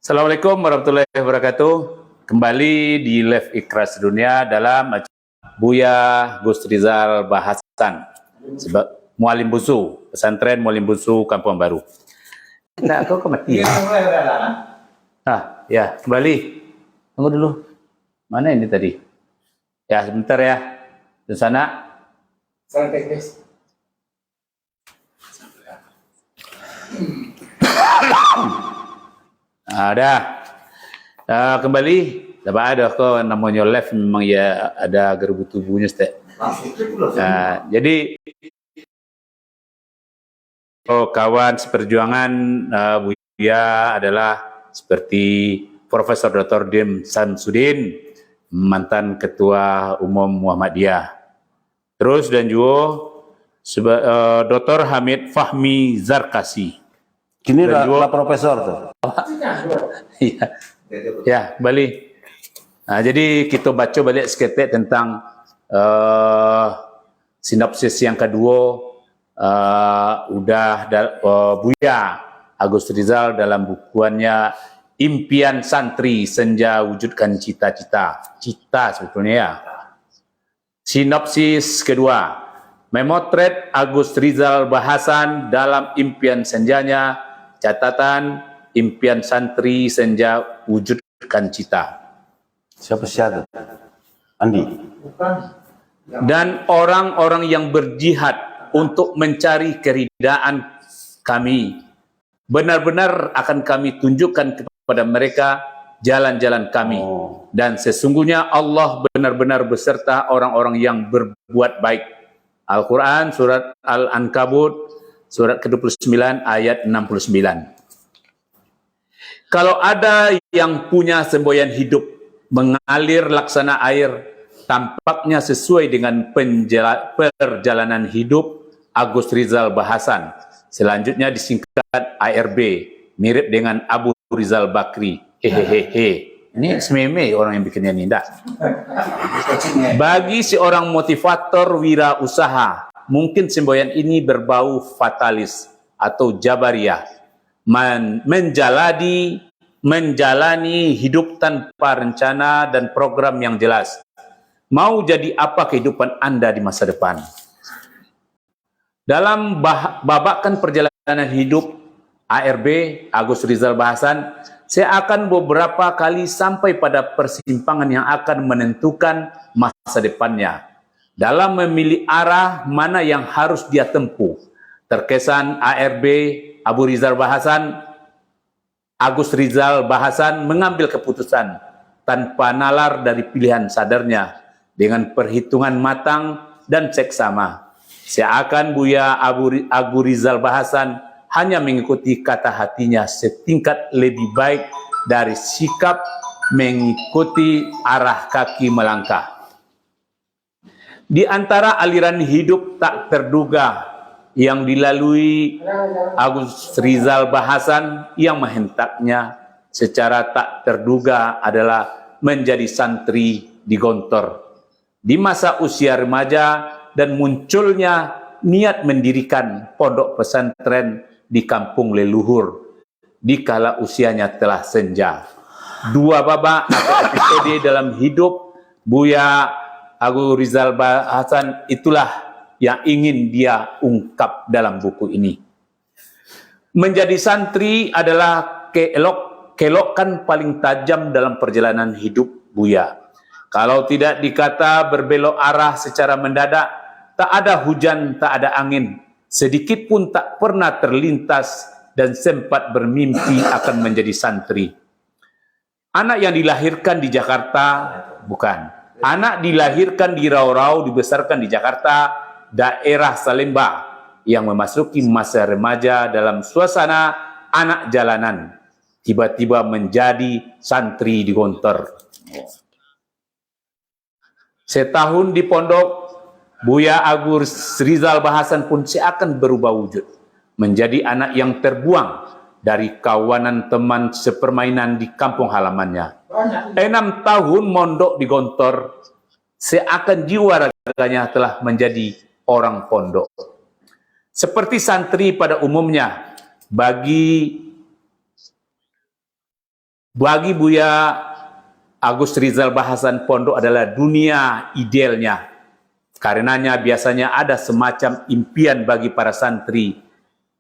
Assalamualaikum warahmatullahi wabarakatuh. Kembali di Live Ikhlas Dunia dalam Buya Gus Rizal Bahasan, Mualim Busu, pesantren Mualim Busu Kampung Baru. Nah, kau kematian. Ya, kembali. Tunggu dulu. Mana ini tadi? Ya, sebentar ya. Di sana. Ada. Kembali. Dapat ada kok namanya live memang ya ada gerbu tubuhnya stek. Jadi kawan seperjuangan Buya adalah seperti Profesor Dr. Dim Samsudin, mantan Ketua Umum Muhammadiyah. Terus dan juga Dr. Hamid Fahmi Zarkasi. Kini lah profesor tuh. Ya, kembali. Nah, jadi kita baca balik seketik tentang sinopsis yang kedua Buya Agus Rizal dalam bukuannya Impian Santri Senja Wujudkan Cita-Cita. Cita sebetulnya ya. Sinopsis kedua, memotret Agus Rizal Bahasan dalam impian senjanya, catatan Impian Santri Senja Wujudkan Cita. Siapa siapa? Andi. Dan orang-orang yang berjihad untuk mencari keridaan kami, benar-benar akan kami tunjukkan kepada mereka jalan-jalan kami. Dan sesungguhnya Allah benar-benar beserta orang-orang yang berbuat baik. Al-Quran, surat Al-Ankabut, surat ke-29, ayat 69. Kalau ada yang punya semboyan hidup, mengalir laksana air, tampaknya sesuai dengan perjalanan hidup Agus Rizal Bahasan. Selanjutnya disingkat ARB, mirip dengan Abu Rizal Bakri. Hehehe. Ini sememe orang yang bikinnya ini, enggak? Bagi seorang motivator wirausaha, mungkin semboyan ini berbau fatalis atau jabariyah. Menjalani hidup tanpa rencana dan program yang jelas. Mau jadi apa kehidupan Anda di masa depan? Dalam babakan perjalanan hidup ARB, Agus Rizal Bahasan, saya akan beberapa kali sampai pada persimpangan yang akan menentukan masa depannya. Dalam memilih arah mana yang harus dia tempuh. Terkesan ARB, Agus Rizal Bahasan mengambil keputusan tanpa nalar dari pilihan sadarnya dengan perhitungan matang dan seksama. Seakan Buya Agus Rizal Bahasan hanya mengikuti kata hatinya setingkat lebih baik dari sikap mengikuti arah kaki melangkah. Di antara aliran hidup tak terduga yang dilalui Agus Rizal Bahasan, yang menghentaknya secara tak terduga adalah menjadi santri di Gontor. Di masa usia remaja dan munculnya niat mendirikan pondok pesantren di kampung leluhur dikala usianya telah senja. Dua babak atau episode dalam hidup Buya Agus Rizal Bahasan itulah yang ingin dia ungkap dalam buku ini. Menjadi santri adalah kelokan paling tajam dalam perjalanan hidup Buya. Kalau tidak dikata berbelok arah secara mendadak, tak ada hujan, tak ada angin, sedikit pun tak pernah terlintas dan sempat bermimpi akan menjadi santri. Anak yang dilahirkan di Jakarta, bukan. Anak dilahirkan di Rau-Rau, dibesarkan di Jakarta, daerah Salemba, yang memasuki masa remaja dalam suasana anak jalanan, tiba-tiba menjadi santri di Gontor. Setahun di pondok, Buya Agus Rizal Bahasan pun seakan berubah wujud, menjadi anak yang terbuang dari kawanan teman sepermainan di kampung halamannya. 6 tahun mondok di Gontor, seakan jiwa raganya telah menjadi orang pondok. Seperti santri pada umumnya, bagi Bagi Buya Agus Rizal Bahasan, pondok adalah dunia idealnya. Karenanya biasanya ada semacam impian bagi para santri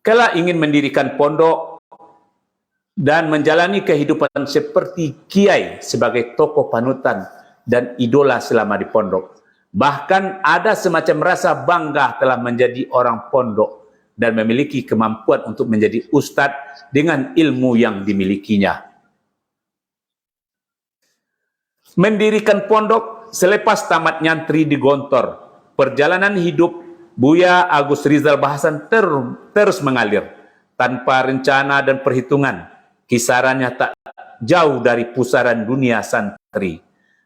kala ingin mendirikan pondok dan menjalani kehidupan seperti kiai sebagai tokoh panutan dan idola selama di pondok. Bahkan ada semacam rasa bangga telah menjadi orang pondok dan memiliki kemampuan untuk menjadi ustadz dengan ilmu yang dimilikinya. Mendirikan pondok selepas tamat nyantri di Gontor, perjalanan hidup Buya Agus Rizal Bahasan terus mengalir tanpa rencana dan perhitungan. Kisarannya tak jauh dari pusaran dunia santri,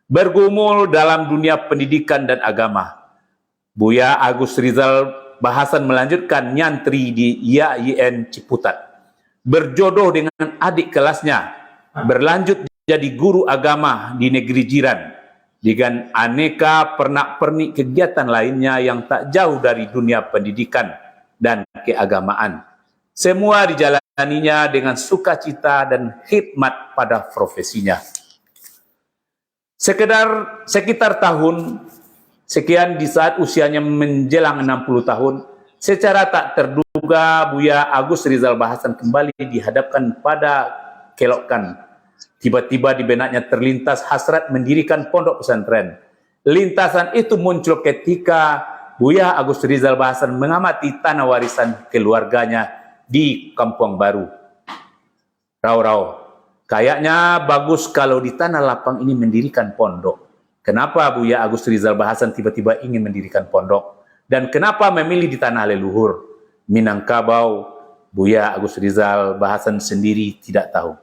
bergumul dalam dunia pendidikan dan agama. Buya Agus Rizal Bahasan melanjutkan nyantri di IAIN Ciputat, berjodoh dengan adik kelasnya, berlanjut jadi guru agama di negeri jiran, dengan aneka pernak-pernik kegiatan lainnya yang tak jauh dari dunia pendidikan dan keagamaan. Semua dijalaninya dengan sukacita dan khidmat pada profesinya. Sekitar tahun sekian di saat usianya menjelang 60 tahun, secara tak terduga Buya Agus Rizal Bahasan kembali dihadapkan pada kelokan. Tiba-tiba di benaknya terlintas hasrat mendirikan pondok pesantren. Lintasan itu muncul ketika Buya Agus Rizal Bahasan mengamati tanah warisan keluarganya di Kampung Baru, Rau-Rau. Kayaknya bagus kalau di tanah lapang ini mendirikan pondok. Kenapa Buya Agus Rizal Bahasan tiba-tiba ingin mendirikan pondok? Dan kenapa memilih di tanah leluhur Minangkabau? Buya Agus Rizal Bahasan sendiri tidak tahu.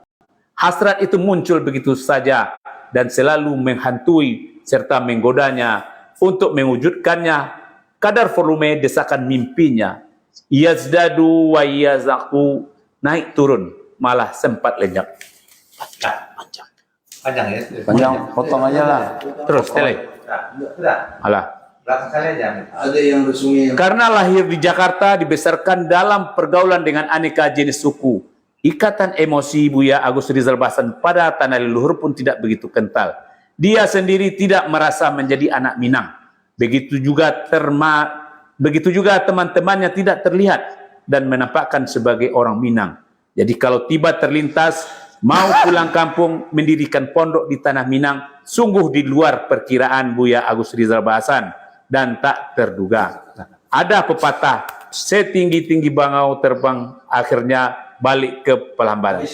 Hasrat itu muncul begitu saja dan selalu menghantui serta menggodanya untuk mewujudkannya. Kadar volume desakan mimpinya yazdadu wa yazaku, naik turun, malah sempat lenyap. Panjang ya? Panjang, potong aja lah. Terus, tele. Alah. Belakang kali aja. Ada yang resmi. Karena lahir di Jakarta, dibesarkan dalam pergaulan dengan aneka jenis suku, ikatan emosi Buya Agus Rizal Bahasan pada tanah leluhur pun tidak begitu kental. Dia sendiri tidak merasa menjadi anak Minang. Begitu juga teman-temannya tidak terlihat dan menampakkan sebagai orang Minang. Jadi kalau tiba terlintas mau pulang kampung mendirikan pondok di tanah Minang, sungguh di luar perkiraan Buya Agus Rizal Bahasan dan tak terduga. Ada pepatah, setinggi-tinggi bangau terbang, akhirnya balik ke Pelambanan.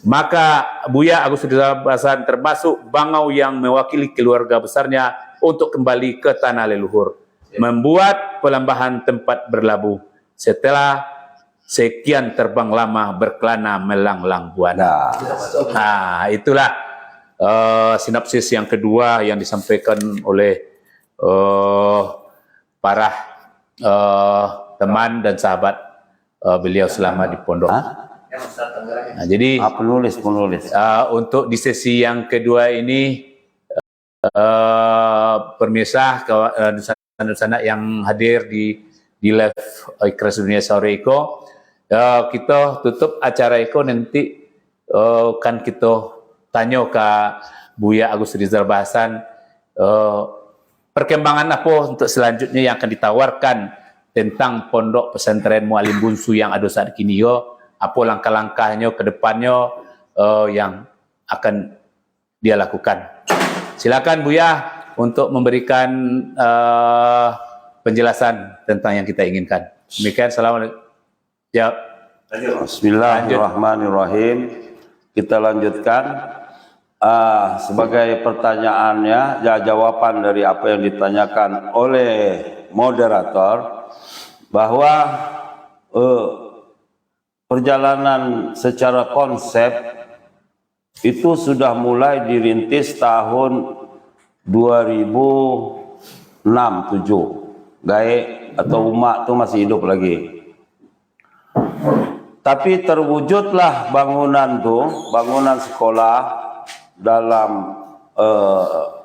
Maka Buya Agus Rizal Bahasan termasuk bangau yang mewakili keluarga besarnya untuk kembali ke tanah leluhur, membuat Pelambahan tempat berlabuh setelah sekian terbang lama berkelana melanglang buana. Nah, itulah sinopsis yang kedua yang disampaikan oleh para teman dan sahabat beliau selama di pondok. Nah, jadi penulis. untuk di sesi yang kedua ini pemirsa sana yang hadir di live Ikhlas Dunia Sore Iko, kita tutup acara Iko nanti kan kita tanya ke Buya Agus Rizal Bahasan perkembangan apa untuk selanjutnya yang akan ditawarkan tentang pondok pesantren Mualim Bunsu yang ada saat kini yo, apa langkah-langkahnya ke depannya yang akan dia lakukan. Silakan Buya untuk memberikan penjelasan tentang yang kita inginkan. Demikian, assalamualaikum. Ya. Bismillahirrahmanirrahim. Kita lanjutkan. Sebagai pertanyaannya, jawaban dari apa yang ditanyakan oleh moderator, bahwa perjalanan secara konsep itu sudah mulai dirintis tahun 2006-2007. Gae atau umat itu masih hidup lagi. Tapi terwujudlah bangunan sekolah dalam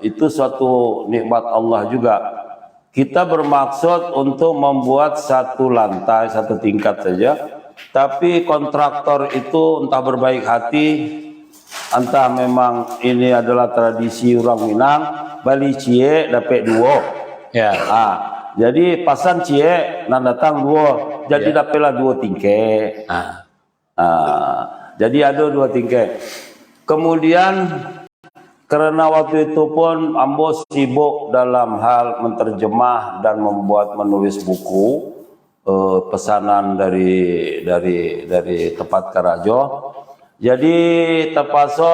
itu suatu nikmat Allah juga. Kita bermaksud untuk membuat satu lantai, satu tingkat saja, tapi kontraktor itu entah berbaik hati entah memang ini adalah tradisi orang Minang, Bali cie dapat duo. Ya. Jadi pasan cie nan datang duo, jadi dapatlah dua tingke. Jadi ada dua tingke. Kemudian karena waktu itu pun ambo sibuk dalam hal menterjemah dan menulis buku pesanan dari tempat karajo. Jadi terpaksa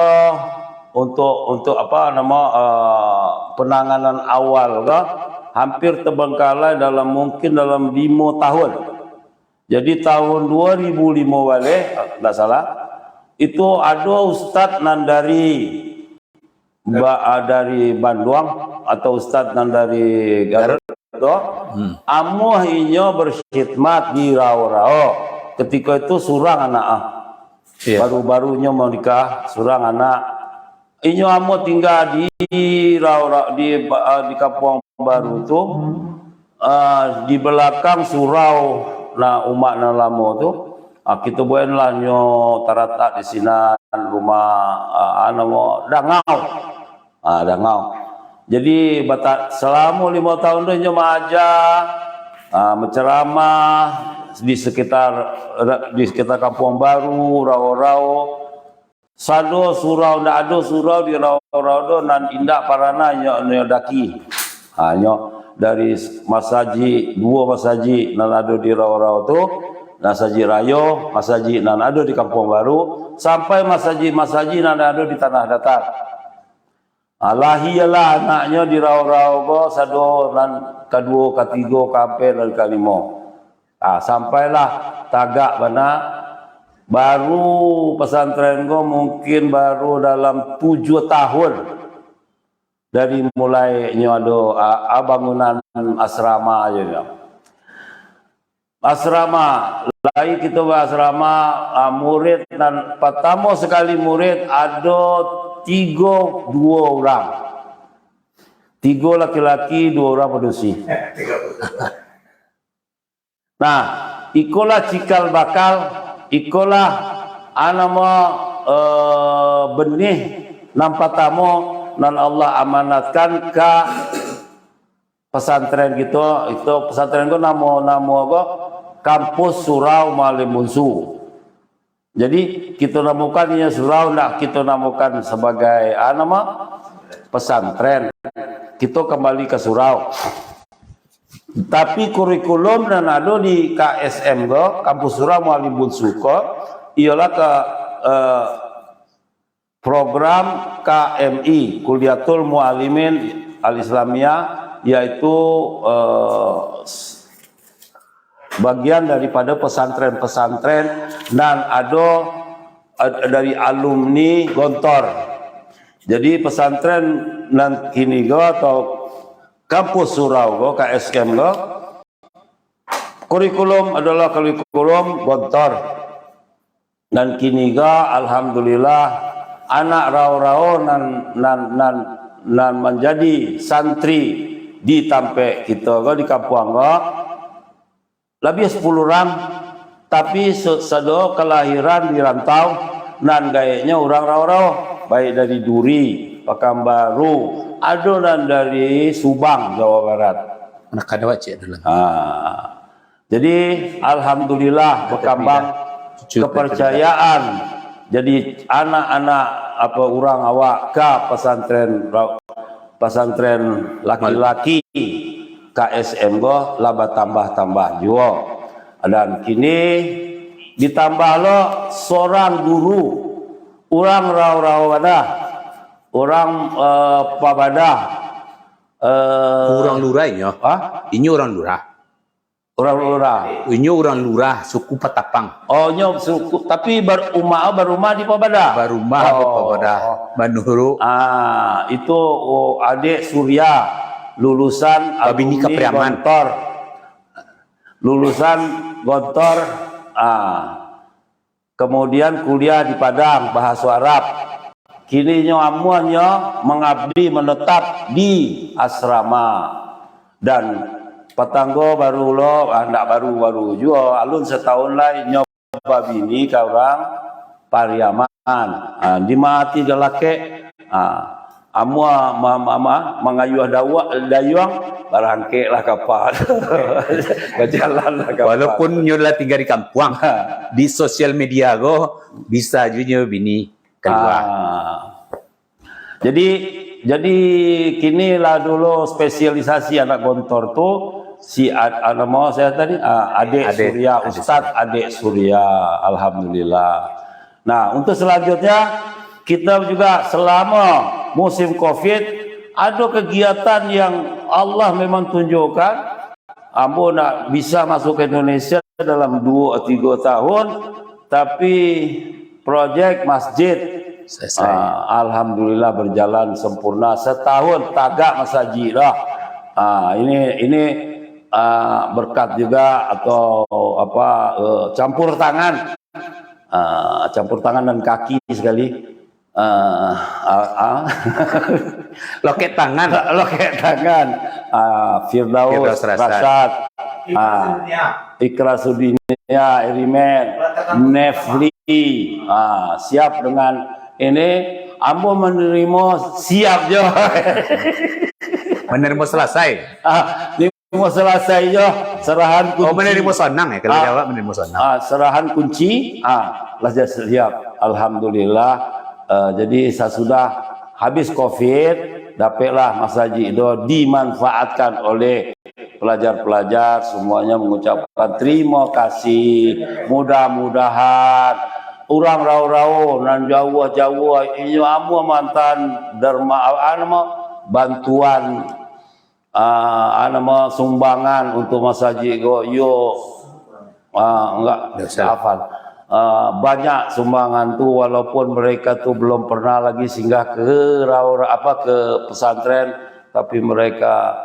untuk apa nama penanganan awal hampir terbengkalai mungkin dalam 5 tahun. Jadi tahun 2005 balik, tidak salah, itu ada ustadz nan dari Bandung atau ustadz nan dari Garut, amuh inyo berkhidmat di Rao-Rao. Ketika itu surang anak baru-barunya mau nikah, surang anak. Inyo amuh tinggal di Rao-Rao di Kampung Baru itu, di belakang surau na umak na lamo tu. Kita buatlah nyo taratak di sini rumah Dangau. Dangau. Jadi selama 5 tahun tu nyo mengajar, menceramah di sekitar Kampung Baru, Rao-Rao. Sado surau ndak ada surau di Rao-Rao do nan indak parana nyo daki. Nyo dari masaji 2 masaji nan ada di Rao-Rao tu. Masaji Rayo, masaji nan ada di Kampung Baru, sampai masaji nan ada di Tanah Datar. Lahiyalah anaknya di Rao-Rao go sado nan kedua, ketiga, kape dan kelima. Sampailah tagak bana baru pesantren go mungkin baru dalam 7 tahun dari mulainya ada bangunan asrama aja. Asrama, lagi kita asrama murid dan pertama sekali murid ada 2 orang, 3 laki-laki 2 orang pedusi. Nah, ikolah cikal bakal, ikolah benih nampak tamu nan Allah amanatkan ke pesantren gitu. Itu pesantren itu nama Kampus Surau Malimunsu. Jadi kita namakannya surau, nak kita namakan sebagai pesantren. Kita kembali ke surau. Tapi kurikulum dan ada di KSM Kampus Surau Malimunsu ialah ke program KMI, Kuliatul Muallimin Al-Islamiyah, yaitu bagian daripada pesantren-pesantren dan ada dari alumni Gontor. Jadi pesantren nan kini atau Kampus Surau KSM kurikulum adalah kurikulum Gontor. Dan kini alhamdulillah anak Rao-Rao nan menjadi santri di Tampe kita di kampung lebih 10 orang, tapi sado kelahiran di rantau nan gayanya orang Rao-Rao, baik dari Duri, Pekanbaru, ada dan dari Subang, Jawa Barat. Anak kada wajib dalam. Jadi alhamdulillah berkembang kepercayaan. Jadi anak-anak orang awak ke pesantren laki-laki KSM laba tambah juga. Dan kini ditambah seorang guru, orang Rao-Rao ada, orang Pabadah, orang lurah ini, ini orang lurah. Orang lurah. Ini orang lurah suku Patapang. Oh, suku, tapi berumah di Pabadah. Berumah di Pabadah, Banduru. Itu adik Surya. Lulusan Binika Priaman. Gontor. Lulusan Gontor, kemudian kuliah di Padang bahasa Arab. Kini amuannya mengabdi menetap di asrama dan petanggo baru ndak baru juga alun setahun lain nyoba bini ke orang Pariaman. di mati dalake amua mangayuh dayuang barangke lah kapal berjalan lah kapal. Walaupun nyola tinggal di kampung, di sosial media go bisa juga bini keluar. Jadi kini lah dulu spesialisasi anak gontor tuh si mau saya tadi adik Surya, Ustadz adik Surya, alhamdulillah. Nah, untuk selanjutnya kita juga selama musim Covid ada kegiatan yang Allah memang tunjukkan ambo nak bisa masuk ke Indonesia dalam 2 atau 3 tahun, tapi proyek masjid alhamdulillah berjalan sempurna setahun tagak masjid lah. Ini berkat juga atau campur tangan dan kaki sekali. Loket tangan Firdaus Rashad, Ikra Sudinia, Erimen, Nefli, siap dengan ini. Ambo menerima siap jo. Menerima selesai. Menerima selesai jo. Serahan kunci. Menerima sonang ya kalau jawab menerima sonang. Serahan kunci. Lah siap. Alhamdulillah. Jadi saya sudah habis Covid, dapatlah masjid itu dimanfaatkan oleh pelajar-pelajar, semuanya mengucapkan terima kasih. Mudah-mudahan orang rau-rau nan Jawa ini amu mantan derma bantuan sumbangan untuk masjid yo enggak hafal. Banyak sumbangan tu walaupun mereka tu belum pernah lagi singgah ke ke pesantren, tapi mereka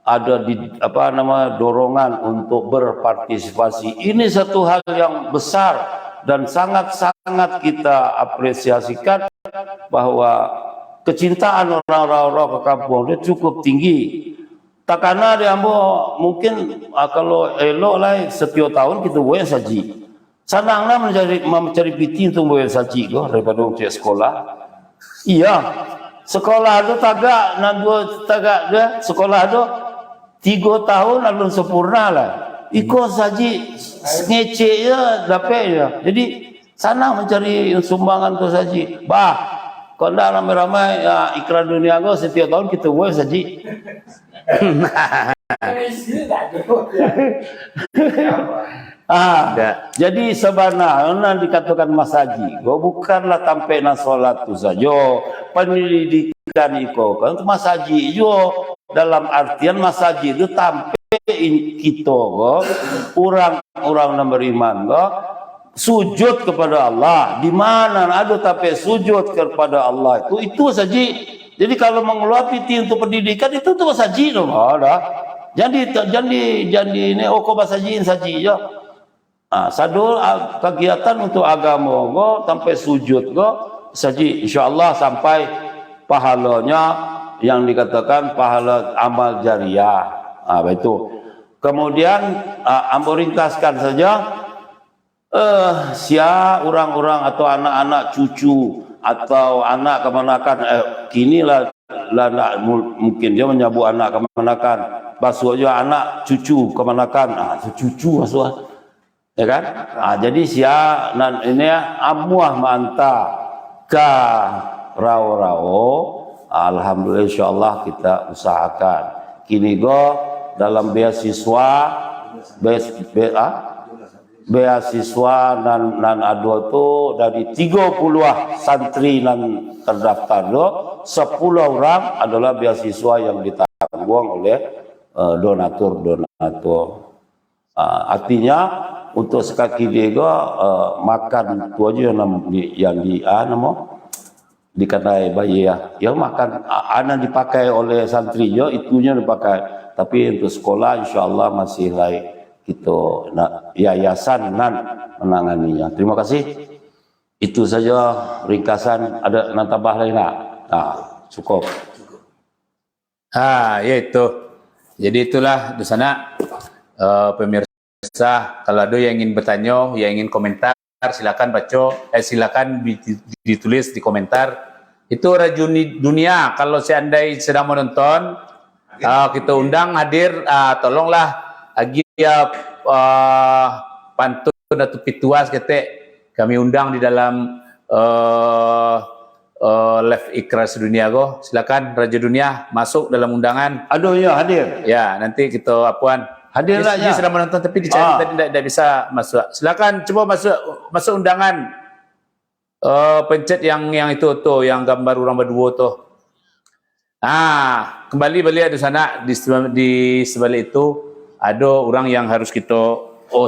ada di dorongan untuk berpartisipasi. Ini satu hal yang besar dan sangat-sangat kita apresiasikan, bahwa kecintaan orang-orang ke kampung dia cukup tinggi. Takana dia mungkin kalau elok lah setiap tahun kita buat saji. Senanglah mencari piti untuk bayar saji daripada untuk sekolah. Iya, sekolah itu tagak dia sekolah itu 3 tahun lalu sempurna lah. Iko saji ngece ya dapat ya. Jadi senang mencari sumbangan untuk saji. Kalau dah ramai-ramai Ikrar Dunia setiap tahun kita buat saji. Jadi sebenarnya dikatakan Mas Haji, bukanlah sampai na solat tu saja, pendidikan itu kan Mas Haji jo dalam artian Mas Haji itu sampai kita orang beriman sujud kepada Allah. Di mana ada tapi sujud kepada Allah itu saja. Jadi kalau mengeluarkan piti untuk pendidikan itu tuh Mas Haji dong. Jadi ini basajiin saji jo. Sadul kegiatan untuk agama sampai sujud saji, insyaallah sampai pahalanya yang dikatakan pahala amal jariah. Itu. Kemudian ambo ringkaskan saja, orang-orang atau anak-anak cucu atau anak kemanakan kini lah mungkin dia menyebut anak kemanakan, basuh aja anak cucu kemanakan, cucu basuh. Ya kan? Jadi ini amuah manta ka rau-rau, alhamdulillah insyaallah kita usahakan. Kini dalam beasiswa nan ado tu dari 30 santri nan terdaftar 10 orang adalah beasiswa yang ditanggung oleh donatur. Artinya untuk sekaki dia makan tu aja yang di kedai bayi ya makan dipakai oleh santri itunya dipakai, tapi untuk sekolah insyaallah masih lain kita yayasan nan menanganinya. Terima kasih. Itu saja ringkasan. Ada nak tambah lain nak? Cukup. Yaitu. Jadi itulah di sana pemirsa, kalau ada yang ingin bertanya, yang ingin komentar, silakan baca, silakan ditulis di komentar. Itu Rajuni Dunia. Kalau seandainya sedang menonton, kita undang hadir, tolonglah agia pantun atau pituas kami undang di dalam live Ikhlas Dunia go. Silakan Raja Dunia masuk dalam undangan. Aduh ya hadir. Ya, nanti kita apuan. Hadirlah Dia ya. sedang menonton tapi dicari tadi tidak bisa masuk. Silakan coba masuk undangan. Pencet yang itu tuh, yang gambar orang berdua tuh. Kembali balik di sana di sebalik itu ada orang yang harus kita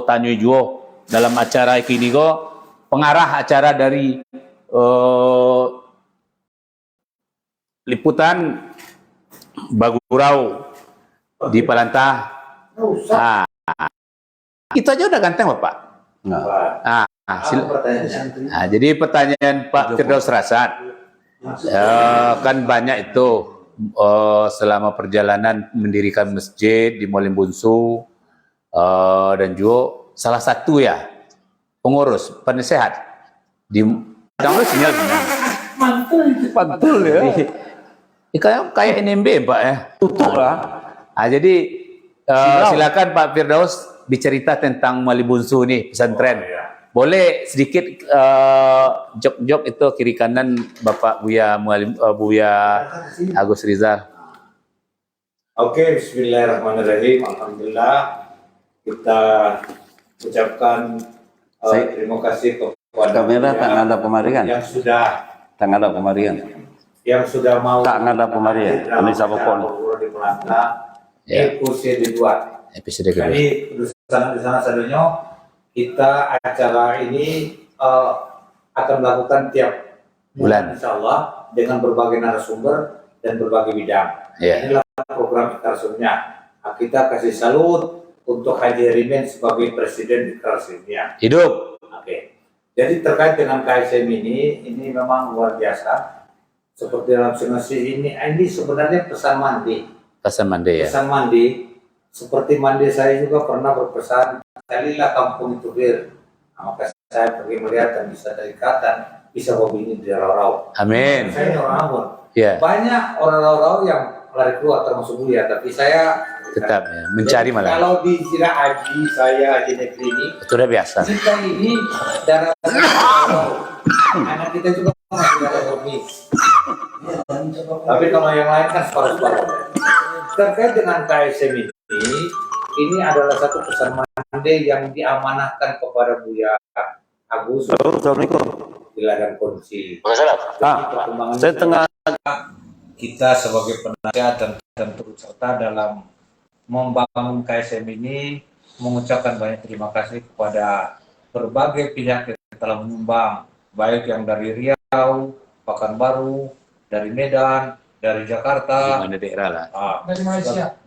tanya juga dalam acara ini go. Pengarah acara dari liputan Bagurau di Palantah. Itu aja udah ganteng Bapak. Jadi pertanyaan Pak Firdaus Rasad, kan banyak itu selama perjalanan mendirikan masjid di Molim Bunsu, dan juga salah satu ya pengurus penasehat di sinyal Pantul ya. kayak NMB Pak ya. Tutup lah. Jadi silakan Pak Firdaus bicerita tentang Molim Bunsu nih, pesantren. Boleh sedikit jok-jok itu kiri kanan Bapak Buya Agus Rizal. Oke, bismillahirrahmanirrahim. Alhamdulillah kita ucapkan terima kasih kepada Kamera tak ada pemarian. Tak ada pemarian. yang sudah mau Tak ada pemarian. Ini siapa pun. di Melaka. Episode 2. Episode kedua. Jadi di sana sadanya kita acara ini akan melakukan tiap Bulan. insya Allah dengan berbagai narasumber dan berbagai bidang. Inilah program Ikhlasumnya. Kita kasih salut untuk Haji Rimen sebagai Presiden Ikhlasumnya. Hidup. Oke. Jadi terkait dengan KSM ini memang luar biasa. Seperti dalam simulasi ini sebenarnya pesan mandi. Pesan mandi ya. Pesan mandi, seperti mandi saya juga pernah berpesan, kalilah kampung itu bir. Maka saya pergi melihat dan bisa dari ikatan, bisa hobi ini di Rau-Rau. Amin. Saya orang Ambon. Ya. Banyak orang Rau-Rau yang lari keluar termasuk Buya, tapi saya Tetap ya, mencari malah. Kalau di Sira Haji, saya Haji Negeri ini, Itu udah biasa. kita ini darah Rau-Rau. Anak kita juga masih darah hobi. Tapi kalau yang lain kan separuh-separuh. Terkait dengan KSM ini adalah satu pesan mandi yang diamanahkan kepada Buya Agus Assalamualaikum. di ladang kondisi. Saya tengah. Kita sebagai penasihat dan turut serta dalam membangun KSM ini mengucapkan banyak terima kasih kepada berbagai pihak yang telah menyumbang, baik yang dari Riau, Pekanbaru, dari Medan, dari Jakarta, Di mana daerah lah.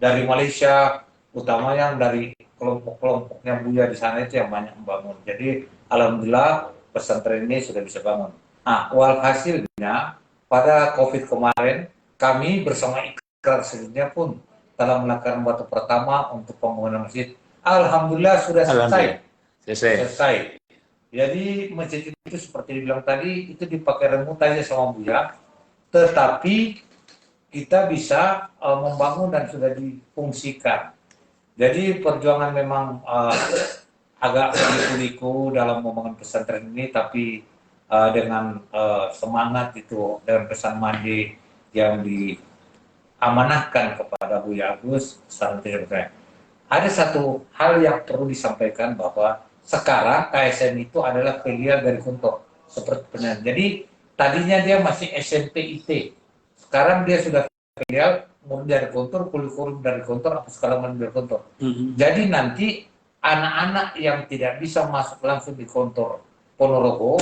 dari Malaysia, utamanya yang dari kelompok-kelompoknya Buya di sana itu yang banyak membangun. Jadi alhamdulillah pesantren ini sudah bisa bangun. Walhasilnya pada COVID kemarin kami bersama Ikhlas Dunia pun telah melakukan batu pertama untuk pembangunan masjid. Alhamdulillah sudah selesai. Selesai. Jadi masjid itu seperti dibilang tadi itu dipakai remote aja sama Buya, tetapi kita bisa membangun dan sudah difungsikan. Jadi perjuangan memang agak liku-liku dalam membangun pesantren ini, tapi dengan semangat itu dan pesan mandi yang diamanahkan kepada Buya Agus Santriwati. Ada satu hal yang perlu disampaikan bahwa sekarang KSM itu adalah filial dari Kuntur seperti benar. Jadi tadinya dia masih SMP IT, sekarang dia sudah filial murid dari Kuntur, kurikulum dari Kuntur, atau segala macam dari Kuntur. Jadi nanti anak-anak yang tidak bisa masuk langsung di Kuntur Ponorogo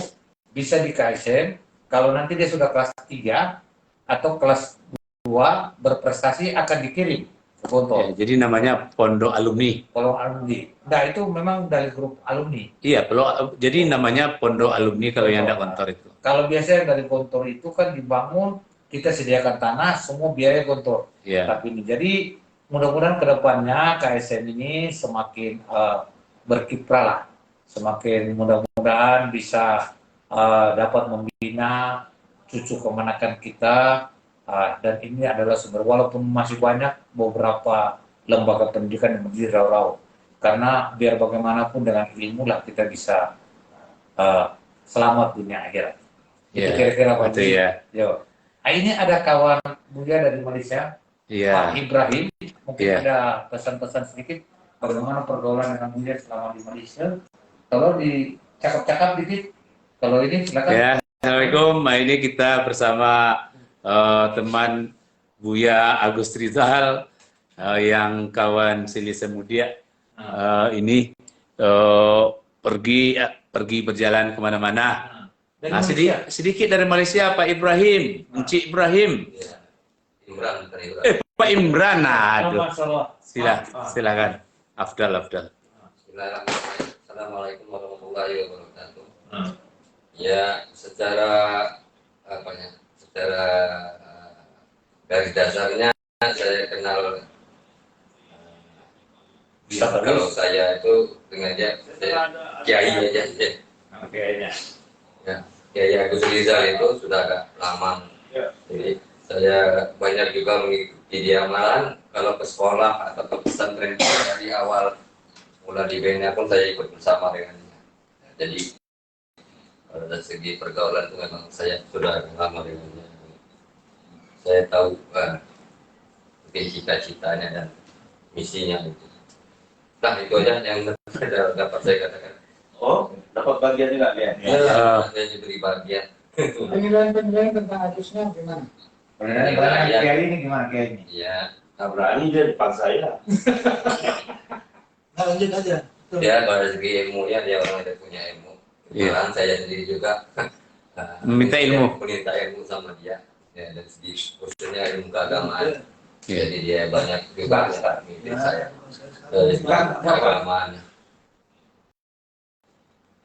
bisa di KSM. Kalau nanti dia sudah kelas 3 atau kelas 2 berprestasi akan dikirim ke Kuntur. Ya, jadi namanya Pondok Alumni. Pondok Alumni. Nah itu memang dari grup alumni. Iya, jadi namanya Pondok Alumni kalau yang ada kantor itu. Kalau biasanya dari Kuntur itu kan dibangun, kita sediakan tanah, semua biaya Kuntur. Iya. Tapi ini jadi mudah-mudahan kedepannya KSM ini semakin berkiprah lah semakin mudah-mudahan bisa dapat membina cucu kemenakan kita, dan ini adalah sumber, walaupun masih banyak beberapa lembaga pendidikan yang berdiri di Raurau, karena biar bagaimanapun dengan ilmu lah kita bisa selamat dunia akhirat. Itu Iya, kira-kira Pak betul Budi. ya. Yo. Nah, ini ada kawan Buya dari Malaysia, Iya. Pak Ibrahim. Mungkin Iya. ada pesan-pesan sedikit bagaimana pergaulan dengan Buya selama di Malaysia. Kalau dicakap-cakap dikit, kalau ini silakan. Ya, Assalamualaikum. Nah, ini kita bersama teman Buya Agus Rizal yang kawan Silisa Mudia ini pergi berjalan kemana-mana. Nah, sedikit dari Malaysia, Pak Ibrahim, Encik Ibrahim. Imran, bukan Imran. Pak Imran, aduh. Masalah. Silakan. Afdal. Bismillahirrahmanirrahim. Assalamualaikum warahmatullahi wabarakatuh. Ya, secara garis dasarnya saya kenal kalau saya itu dengan dia kiai aja. Kayaknya. Ya, Kiai Agus Rizal itu sudah agak lama. Jadi saya banyak juga mengikuti dia, malah kalau ke sekolah atau ke pesantren dari awal mulai dibina pun saya ikut bersama dengannya. Jadi dari segi pergaulan itu memang saya sudah lama dengannya. Saya tahu mungkin cita-citanya dan misinya itu. Nah, itu aja yang dapat saya katakan. Oh, dapat bagian juga ya? Saya diberi bagian. Penilaian tentang Agusnya gimana? Penilaian kiai ini gimana kiai ini? Ya, Berani dia dipaksa ya. Nah, lanjut aja. dia dari segi ilmunya dia orang yang punya ilmu. Iya. Malahan saya sendiri juga Meminta ilmu. meminta ilmu sama dia. Ya, dari segi khususnya ilmu keagamaan. Iya. Jadi dia banyak juga memimpin saya dari segi keagamaan.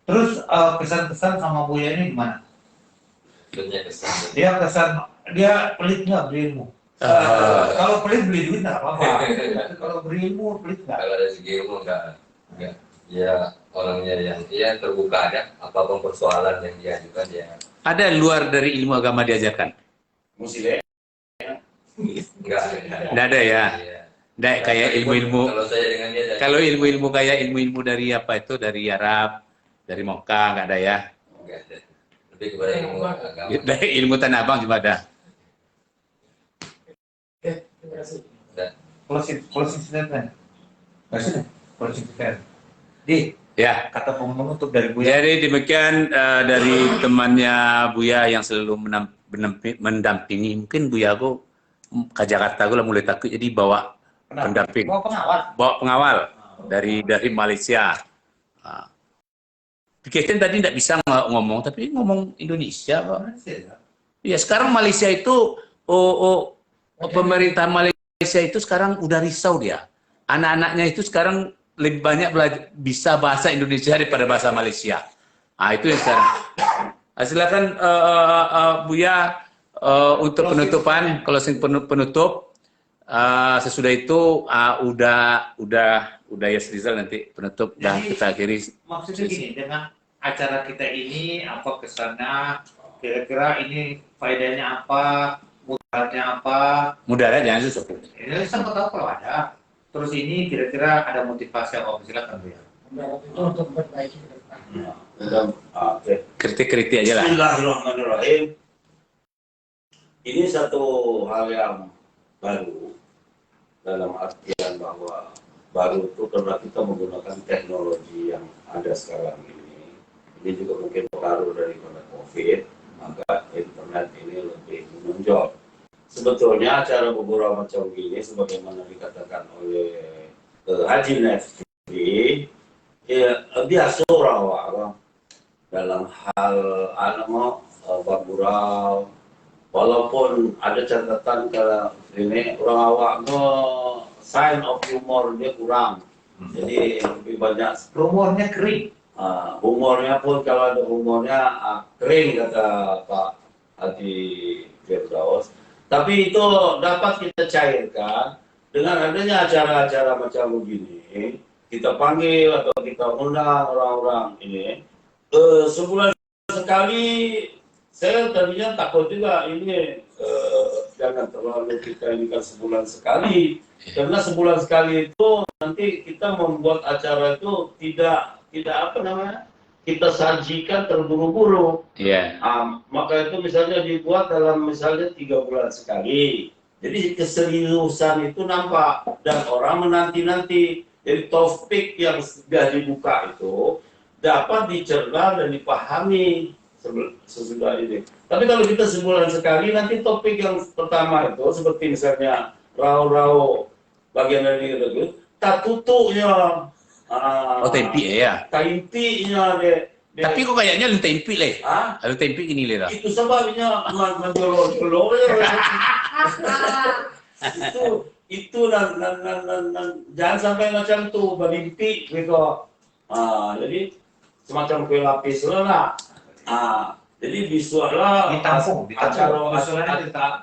Terus pesan-pesan sama Buya ini gimana? Tentunya kesan. Dia pelit nggak berilmu? Kalau pelit beli duit nggak apa-apa. Kalau berilmu pelit nggak? Kalau dari segi ilmu enggak. Ya orangnya yang dia terbuka ada apapun persoalan yang dia ajukan dia. Ada luar dari ilmu agama diajarkan? Musile. Enggak. Tidak ada ya? Iya. Tidak kayak ilmu-ilmu. Kalau saya dengan dia dari Kalau ilmu-ilmu kayak ilmu-ilmu dari apa itu? Dari Arab, dari Mokkah, nggak ada ya? enggak ada. Lebih kepada ilmu agama. Dari ilmu Tanah Abang cuma ada. Dan Closing statement. Nggak sudah? Closing statement. Di Ya. kata penutup dari Buya. Jadi demikian dari temannya Buya yang selalu mendampingi. Mungkin Buya aku ke Jakarta aku lah mulai takut jadi bawa pendamping, Mau pengawal. bawa pengawal dari Malaysia. Pikirkan tadi tidak bisa ngomong, tapi ngomong Indonesia, Pak. Ya sekarang Malaysia itu, pemerintah Malaysia itu sekarang udah risau dia. Anak-anaknya itu sekarang lebih banyak bisa bahasa Indonesia daripada bahasa Malaysia. Itu yang sekarang. Silakan Buya untuk penutupan, closing penutup. Sesudah itu udah Yas Rizal nanti penutup dan Jadi, kita akhiri. Maksudnya gini, dengan acara kita ini apa kesannya? Kira-kira ini faedahnya apa? Mudaratnya apa? Mudah jangan susah. Ini sempat tahu kalau ada. Terus ini kira-kira ada motivasi apa? Silakan Buya. Itu untuk memperbaiki ke depan. Oke. Kritik-kritik aja lah. Bismillahirrahmanirrahim. Ini satu hal yang baru dalam artian bahwa baru itu karena kita menggunakan teknologi yang ada sekarang ini. Ini juga mungkin pengaruh daripada COVID, maka internet ini lebih menonjol. Sebetulnya acara beberapa macam ini sebagaimana dikatakan oleh Haji Nefri, ya biasa orang dalam hal bergurau, walaupun ada catatan kalau ini orang awak sign of humor dia kurang, jadi lebih banyak Rumornya kering. humornya pun kalau ada humornya kering kata Pak Haji Firdaus. Tapi itu dapat kita cairkan dengan adanya acara-acara macam begini. kita panggil atau kita undang orang-orang ini. Sebulan sekali, saya tadinya takut juga ini jangan terlalu kita ini kan sebulan sekali, karena sebulan sekali itu nanti kita membuat acara itu tidak apa namanya, kita sajikan terburu-buru. Maka itu misalnya dibuat dalam misalnya 3 bulan sekali. Jadi keseriusan itu nampak dan orang menanti-nanti. Jadi topik yang sudah dibuka itu dapat dicerna dan dipahami sesudah ini. Tapi kalau kita sebulan sekali, nanti topik yang pertama itu seperti misalnya rau-rau bagian dari itu, tatutunya, tempi ya. taimpinya deh. Tapi kok kayaknya lu tempi leh. Ah? Lu tempi gini leh dah. Itu sebabnya menjolol-jolol itu dan jangan sampai macam tuh bermimpi gitu. Jadi semacam kue lapis lah. Jadi visualnya Ditampung.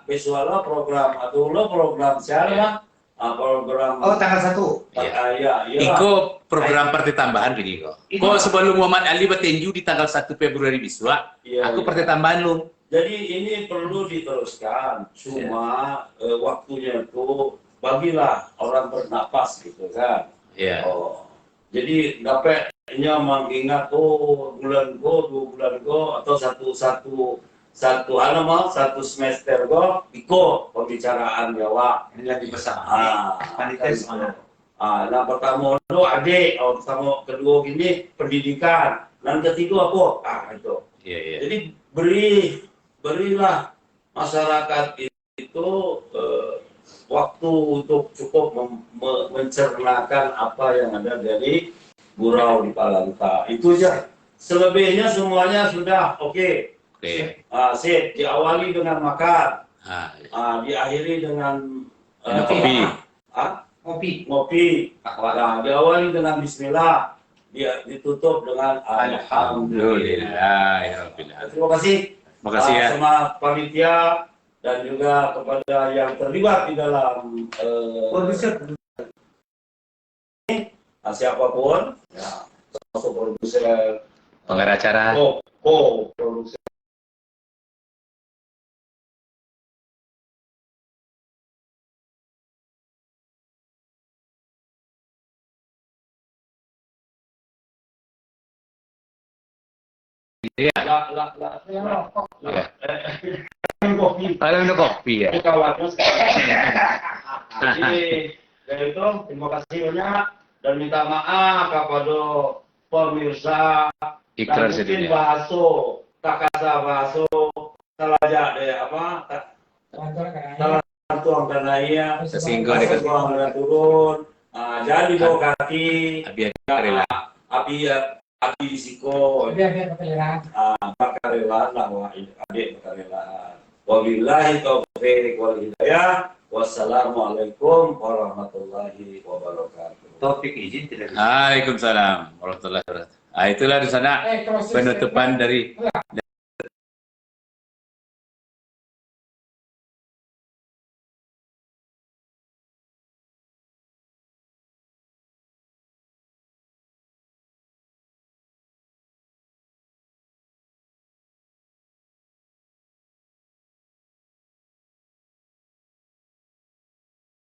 visualnya program atau lo program siapa? Program. Oh, tanggal 1. Iya. Iko program partai tambahan gini kok. Kok sebelum Muhammad Ali bertinju di tanggal 1 Februari biswa, aku partai tambahan lu. Jadi ini perlu diteruskan. Cuma waktunya itu bagilah orang bernapas gitu kan. Jadi dapatnya mengingat bulan 2 bulan atau satu semester ikut pembicaraan Jawa. Ini lagi bersama. Panitia semuanya. Nah pertama itu adik, pertama kedua gini pendidikan, dan ketiga apa? Itu. Jadi berilah masyarakat itu waktu untuk cukup mencernakan apa yang ada dari gurau di Palanta. Itu aja. Selebihnya semuanya sudah oke. Sip. Diawali dengan makan. Diakhiri dengan ngopi. Nah, diawali dengan bismillah. Ditutup dengan alhamdulillah. Terima kasih. Terima kasih ya. Sama panitia dan juga kepada yang terlibat di dalam siapapun, termasuk produser, Pengarah acara. Produser. Kalau kopi ya. Kawannya sekarang. Jadi dari itu terima kasih banyak dan minta maaf kepada pemirsa. Ikrar dan mungkin sedihnya. bahaso, takasa bahaso, salah deh apa? Salah tuang kanaya, Sesinggung salah tuang dan turun. Jadi bawa kaki. Abi risiko. Bakarelan lah, adik bakarelan. Wabillahi taufiq wal hidayah. Wassalamualaikum warahmatullahi wabarakatuh. Topik izin tidak bisa. Waalaikumsalam warahmatullahi wabarakatuh. Itulah di sana penutupan dari